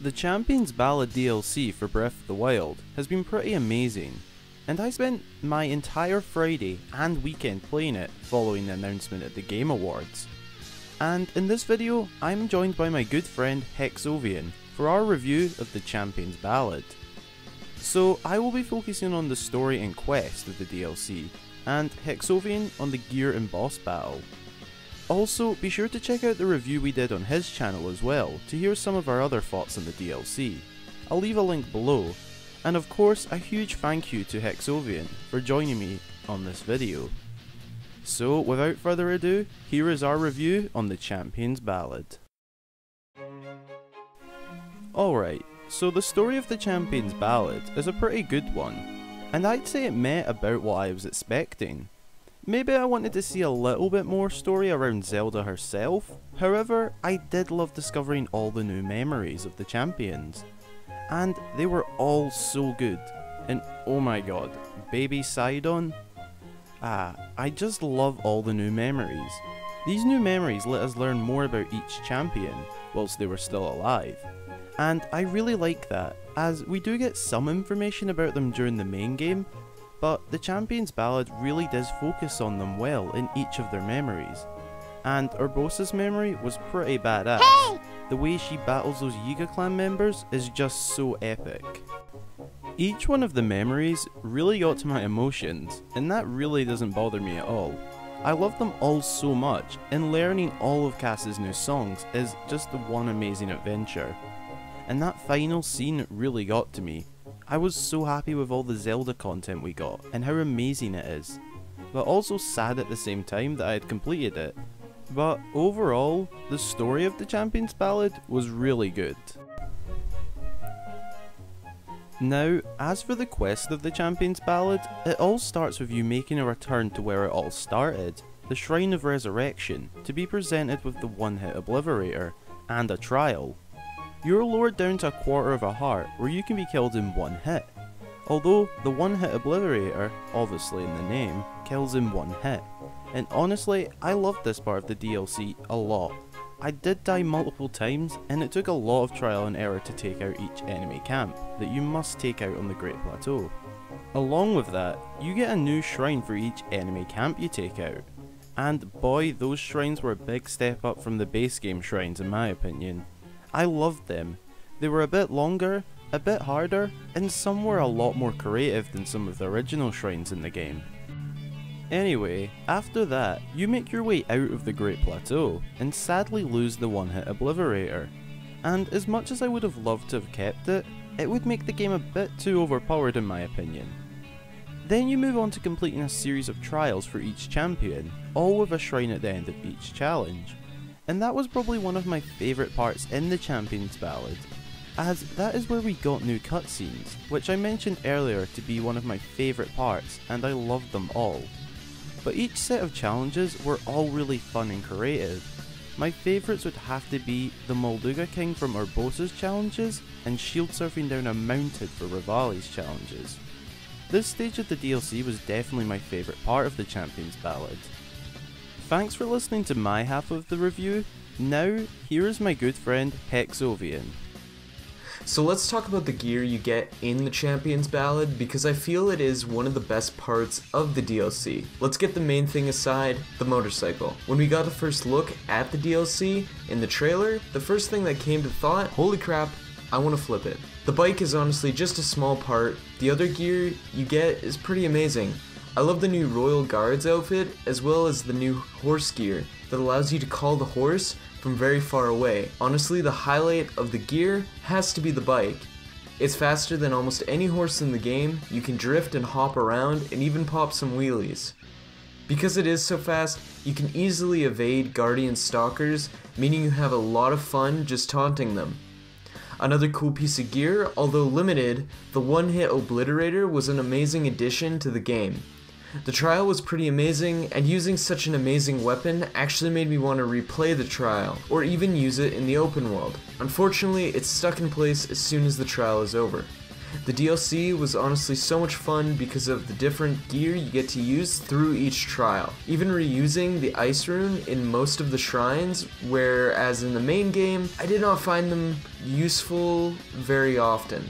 The Champions Ballad DLC for Breath of the Wild has been pretty amazing, and I spent my entire Friday and weekend playing it following the announcement at the Game Awards. And in this video, I'm joined by my good friend Hexovian for our review of the Champions Ballad. So I will be focusing on the story and quest of the DLC, and Hexovian on the gear and boss battle. Also, be sure to check out the review we did on his channel as well to hear some of our other thoughts on the DLC. I'll leave a link below, and of course a huge thank you to Hexovian for joining me on this video. So without further ado, here is our review on the Champions Ballad. Alright, so the story of the Champions Ballad is a pretty good one, and I'd say it met about what I was expecting. Maybe I wanted to see a little bit more story around Zelda herself, however, I did love discovering all the new memories of the champions. And they were all so good, and oh my god, baby Sidon? I just love all the new memories. These new memories let us learn more about each champion, whilst they were still alive. And I really like that, as we do get some information about them during the main game, but the Champions Ballad really does focus on them well in each of their memories. And Urbosa's memory was pretty badass. Hey! The way she battles those Yiga clan members is just so epic. Each one of the memories really got to my emotions, and that really doesn't bother me at all. I love them all so much, and learning all of Cass's new songs is just one amazing adventure. And that final scene really got to me. I was so happy with all the Zelda content we got, and how amazing it is, but also sad at the same time that I had completed it. But overall, the story of the Champions Ballad was really good. Now, as for the quest of the Champions Ballad, it all starts with you making a return to where it all started, the Shrine of Resurrection, to be presented with the one-hit Obliterator, and a trial. You're lowered down to a quarter of a heart where you can be killed in one hit. Although the one-hit Obliterator, obviously in the name, kills in one hit. And honestly, I loved this part of the DLC a lot. I did die multiple times, and it took a lot of trial and error to take out each enemy camp that you must take out on the Great Plateau. Along with that, you get a new shrine for each enemy camp you take out. And boy, those shrines were a big step up from the base game shrines in my opinion. I loved them. They were a bit longer, a bit harder, and some were a lot more creative than some of the original shrines in the game. Anyway, after that, you make your way out of the Great Plateau, and sadly lose the one-hit Obliterator. And as much as I would have loved to have kept it, it would make the game a bit too overpowered in my opinion. Then you move on to completing a series of trials for each champion, all with a shrine at the end of each challenge. And that was probably one of my favourite parts in the Champions Ballad, as that is where we got new cutscenes, which I mentioned earlier to be one of my favourite parts, and I loved them all. But each set of challenges were all really fun and creative. My favourites would have to be the Molduga King from Urbosa's challenges, and shield surfing down a mountain for Revali's challenges. This stage of the DLC was definitely my favourite part of the Champions Ballad. Thanks for listening to my half of the review. Now, here is my good friend Hexovian. So let's talk about the gear you get in the Champions Ballad, because I feel it is one of the best parts of the DLC. Let's get the main thing aside, the motorcycle. When we got the first look at the DLC in the trailer, the first thing that came to thought, holy crap, I want to flip it. The bike is honestly just a small part. The other gear you get is pretty amazing. I love the new Royal Guards outfit, as well as the new horse gear that allows you to call the horse from very far away. Honestly, the highlight of the gear has to be the bike. It's faster than almost any horse in the game, you can drift and hop around and even pop some wheelies. Because it is so fast, you can easily evade Guardian stalkers, meaning you have a lot of fun just taunting them. Another cool piece of gear, although limited, the one-hit Obliterator was an amazing addition to the game. The trial was pretty amazing, and using such an amazing weapon actually made me want to replay the trial, or even use it in the open world. Unfortunately, it's stuck in place as soon as the trial is over. The DLC was honestly so much fun because of the different gear you get to use through each trial. Even reusing the ice rune in most of the shrines, whereas in the main game, I did not find them useful very often.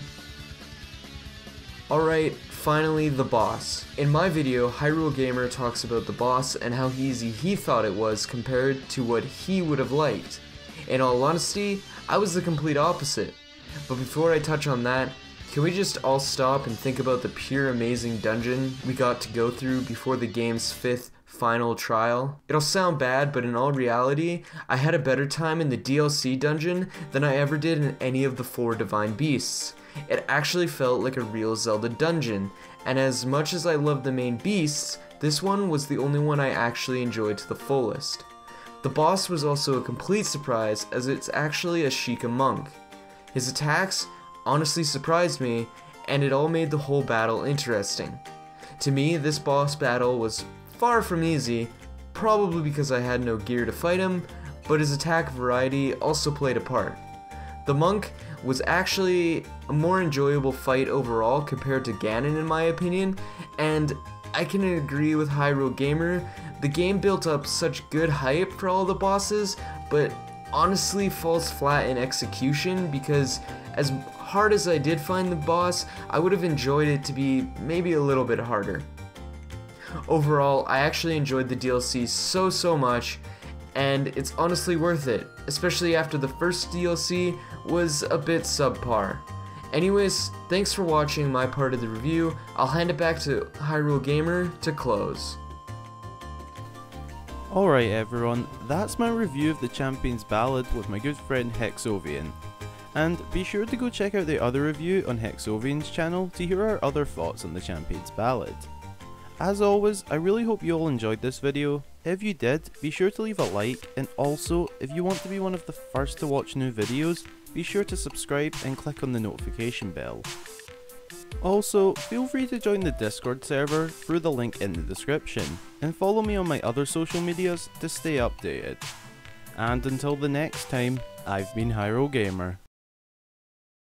Alright, finally the boss. In my video, Hyrule Gamer talks about the boss and how easy he thought it was compared to what he would have liked. In all honesty, I was the complete opposite. But before I touch on that, can we just all stop and think about the pure amazing dungeon we got to go through before the game's 5th final trial? It'll sound bad, but in all reality, I had a better time in the DLC dungeon than I ever did in any of the 4 Divine Beasts. It actually felt like a real Zelda dungeon, and as much as I loved the main beasts, this one was the only one I actually enjoyed to the fullest. The boss was also a complete surprise, as it's actually a Sheikah monk. His attacks honestly surprised me, and it all made the whole battle interesting. To me, this boss battle was far from easy, probably because I had no gear to fight him, but his attack variety also played a part. The monk was actually a more enjoyable fight overall compared to Ganon in my opinion, and I can agree with Hyrule Gamer, the game built up such good hype for all the bosses, but honestly falls flat in execution because as hard as I did find the boss, I would have enjoyed it to be maybe a little bit harder. Overall, I actually enjoyed the DLC so much, and it's honestly worth it, especially after the first DLC was a bit subpar. Anyways, thanks for watching my part of the review. I'll hand it back to Hyrule Gamer to close. Alright everyone, that's my review of the Champions Ballad with my good friend Hexovian. And be sure to go check out the other review on Hexovian's channel to hear our other thoughts on the Champions Ballad. As always, I really hope you all enjoyed this video. If you did, be sure to leave a like, and also, if you want to be one of the first to watch new videos, be sure to subscribe and click on the notification bell. Also, feel free to join the Discord server through the link in the description, and follow me on my other social medias to stay updated. And until the next time, I've been Hyrule Gamer.